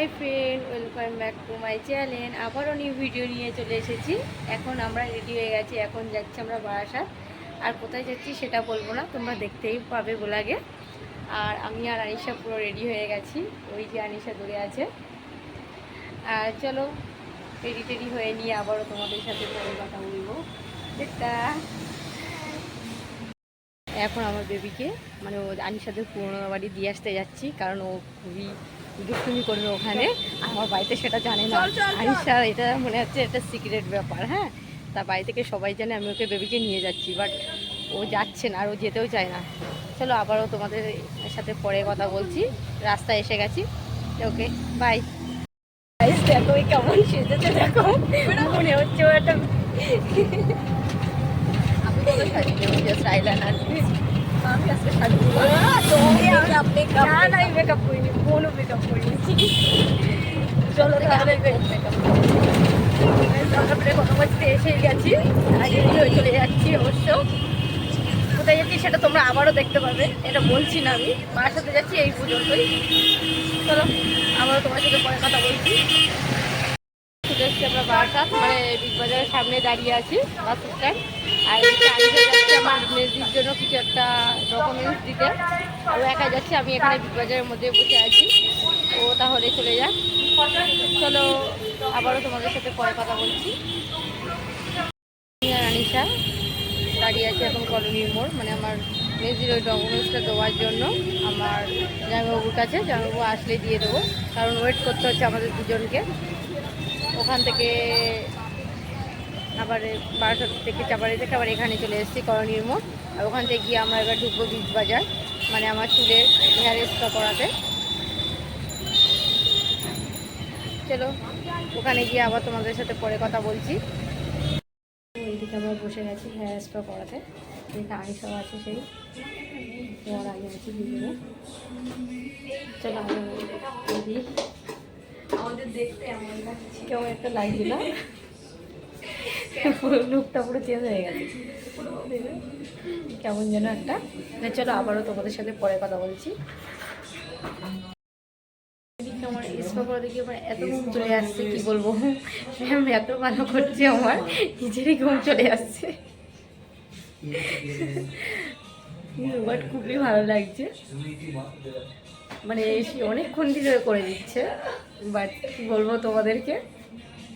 Hi friend, welcome back to my channel. আবারও new video নিয়ে চলে এসেছি। এখন আমরা রেডি হয়ে গেছি, এখন যাচ্ছি আমরা বারাসাত। আর কোথায় যাচ্ছি সেটা বলবো না, তোমরা দেখতেই পাবে ব্লগে। আর আমি আর আনিশা পুরো রেডি হয়ে গেছি, ওই যে আনিশা দূরে আছে। আর চলো রেডি হয়ে নিয়ে আবারও তোমাদের সাথে পরে কথা বলবো। এটা এখন আমার বেবিকে মানে ও আনিশাদের পুরোনো বাড়ি দিয়ে আসতে যাচ্ছি, কারণ ও খুবই দুষ্টুমি করবে ওখানে। আমার বাড়িতে সেটা জানে না আনিশা, এটা মনে হচ্ছে একটা সিক্রেট ব্যাপার। হ্যাঁ, তার বাড়ি থেকে সবাই জানে আমি ওকে বেবিকে নিয়ে যাচ্ছি, বাট ও যাচ্ছে না আর ও যেতেও চায় না। চলো আবারও তোমাদের সাথে পরে কথা বলছি, রাস্তায় এসে গেছি। Okay bye. দেখো কেমন সেজেছে, দেখো মনে হচ্ছে ও একটা আমি আজকে শাড়ি মেকআপ করিনি, কোনো মেকআপ করিনি। চলো তাহলে সকালে কথা বলতে এসে গেছি, আগে চলে যাচ্ছি। অবশ্য কোথায় যাচ্ছি সেটা তোমরা আবারও দেখতে পাবে, এটা বলছি না, আমি মার সাথে যাচ্ছি এই পর্যন্তই। চলো আবারও তোমার সাথে পরে কথা বলছি। চলে এসছি আমরা বারাসাত, মানে বিগ বাজারের সামনে দাঁড়িয়ে আছি, বাস স্ট্যান্ড। আর যাচ্ছি আমার মেজির জন্য কিছু একটা ডকুমেন্টস দিতে। ও একা যাচ্ছে, আমি এখানে বিগ বাজারের মধ্যে বসে আছি, ও তাহলে চলে যাক। চলো আবারও তোমাদের সাথে পরে কথা বলছি। আনিশা দাঁড়িয়ে আছে এখন কলোনির মোড়, মানে আমার মেজির ওই ডকুমেন্টসটা দেওয়ার জন্য আমার জামাইবাবুর কাছে। জামাইবাবু আসলে দিয়ে দেবো, কারণ ওয়েট করতে হচ্ছে আমাদের দুজনকে। ওখান থেকে আবার বারাসাত থেকে চাপাড়ি থেকে আবার এখানে চলে এসেছি কলোনির মোড়। আর ওখান থেকে গিয়ে আমরা এবার ঢুকবো বিগ বাজার, মানে আমার চুলের হেয়ার স্পা করাতে। চলো ওখানে গিয়ে আবার তোমাদের সাথে পরে কথা বলছি। এইদিকে আমরা বসে গেছি হেয়ার স্পা করাতে, যেটা আনিশাও আছে সেই তোমার আগে আছি দুজনে। চলো আমি আমাদের দেখতে এমন লাগছে, কেমন একটা লাগছে না, পুরো লুকটা পুরো চেঞ্জ হয়ে গেছে কেমন যেন একটা। চলো আবারও তোমাদের সাথে পরে কথা বলছি। আমার স্পা করা দেখি আমার এত ঘুম চলে আসছে, কি বলবো, ম্যাম এত ভালো করছে, আমার নিজেরই ঘুম চলে আসছে। বাট খুবই ভালো লাগছে, মানে অনেকক্ষণ ধরে করে দিচ্ছে, বাট কি বলবো তোমাদেরকে।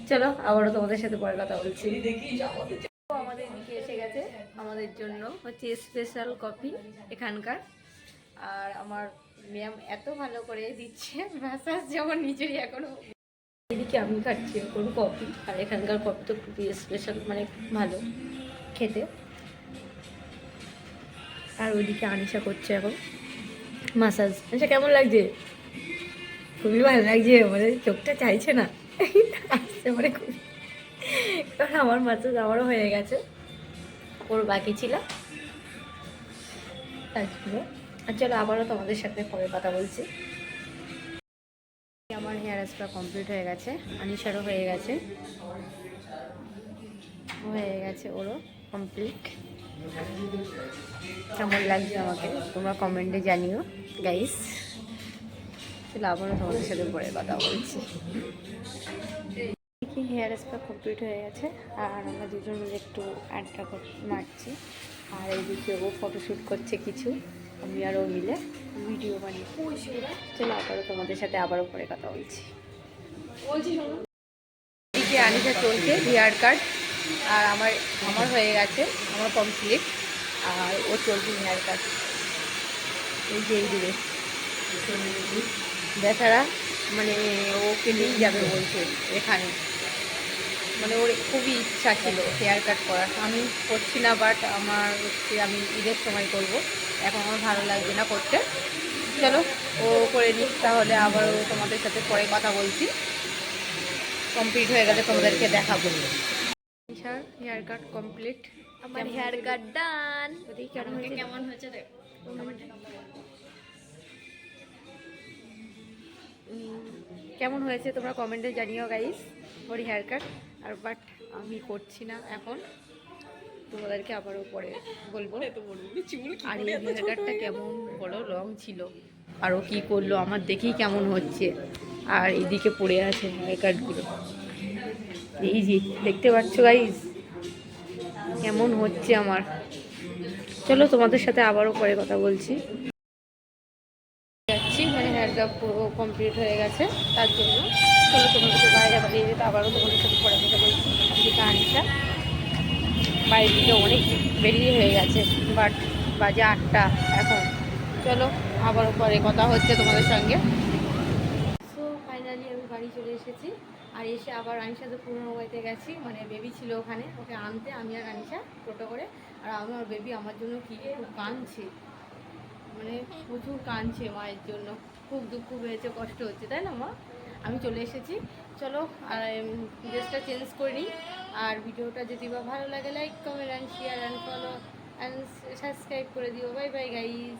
চলো আবারও তোমাদের সাথে পরে কথা বলছি। আমাদের দিকে এসে গেছে, আমাদের জন্য হচ্ছে স্পেশাল কফি এখানকার। আর আমার ম্যাম এত ভালো করে দিচ্ছে, ম্যাসাজ যেমন নিজেরই এখনো। এদিকে আমি খাচ্ছি এখন কফি, আর এখানকার কফি তো খুবই স্পেশাল, মানে ভালো খেতে। আর ওইদিকে আনিশা করছে এখন ম্যাসাজ। আনিশা কেমন লাগছে? খুবই ভালো লাগছে, মানে চোখটা চাইছে না আসছে, মানে খুবই, কারণ আমার ম্যাসাজ আমারও হয়ে গেছে, ওর বাকি ছিল তার জন্য। আর চলো আবারও তোমাদের সাথে পরে কথা বলছি। আমার হেয়ার স্পা কমপ্লিট হয়ে গেছে, আনিশারও হয়ে গেছে, ওরও কমপ্লিট। কেমন লাগছে আমাকে তোমরা কমেন্টে জানিও গাইস। চলো আবারও তোমাদের সাথে পরে কথা বলছি। হেয়ার স্পা কমপ্লিট হয়ে গেছে, আর আমরা দুজন মিলে একটু আড্ডা মারছি। আর এইদিকে ও ফটোশ্যুট করছে কিছু, আমি আর ও মিলে ভিডিও বানিয়ে। চলো আবারও তোমাদের সাথে আবারও পরে কথা বলছি। এদিকে আনিশা চলছে হেয়ার কাট, আর আমার হয়ে গেছে, আমার কমপ্লিট। আর ও চলছে হেয়ার কাট, এই যে এই দিকে বেচারা, মানে ওকে নিয়েই যাবে বলছে এখানে, মানে ওর খুবই ইচ্ছা ছিল হেয়ার কাট করার। আমি করছি না, বাট আমার হচ্ছে আমি ঈদের সময় করব, এখন আমার ভালো লাগবে না করতে। চলো ও করে নিক, তাহলে আবারও তোমাদের সাথে পরে কথা বলছি। কমপ্লিট হয়ে গেলে তোমাদেরকে দেখাবো। হেয়ার কাট কমপ্লিট, আমার হেয়ার কাট ডান। কেমন হয়েছে দেখো, কেমন হয়েছে তোমরা কমেন্টে জানিও গাইস ওর হেয়ার কাট। আর বাট আমি করছি না এখন, তোমাদেরকে আবারও পরে বলবো। আর এই হেয়ার কাটটা কেমন বড় লং ছিল, আর ও কী করলো আমার দেখেই কেমন হচ্ছে। আর এইদিকে পড়ে আছে হেয়ার কাটগুলো। এই যে দেখতে পাচ্ছ গাইস কেমন হচ্ছে আমার। চলো তোমাদের সাথে আবারও পরে কথা বলছি। যাচ্ছি মানে হেয়ার কাট পুরো কমপ্লিট হয়ে গেছে, তার জন্য চলো তোমাদের বাইরে বাড়িয়ে যেতে আবারও তোমাদের সাথে পরে কথা বলছি। যেটা আনিসা বাইরের দিকে অনেক বেরিয়ে হয়ে গেছে, বাট বাজে 8টা এখন। চলো আবারও পরে কথা হচ্ছে তোমাদের সঙ্গে। সো ফাইনালি আমি বাড়ি চলে এসেছি, আর এসে আবার আনিশাতে পুরনো বাড়িতে গেছি, মানে বেবি ছিল ওখানে, ওকে আনতে আমি আর আনিশা টোটো করে। আর আমার বেবি আমার জন্য কি খুব কাঁদছে, মানে প্রচুর কাঁদছে মায়ের জন্য, খুব দুঃখ হয়েছে, কষ্ট হচ্ছে, তাই না মা? আমি চলে এসেছি। চলো আর ড্রেসটা চেঞ্জ করে নিই। আর ভিডিওটা যদি বা ভালো লাগে like comment and share and follow and subscribe করে দিও। Bye bye guys.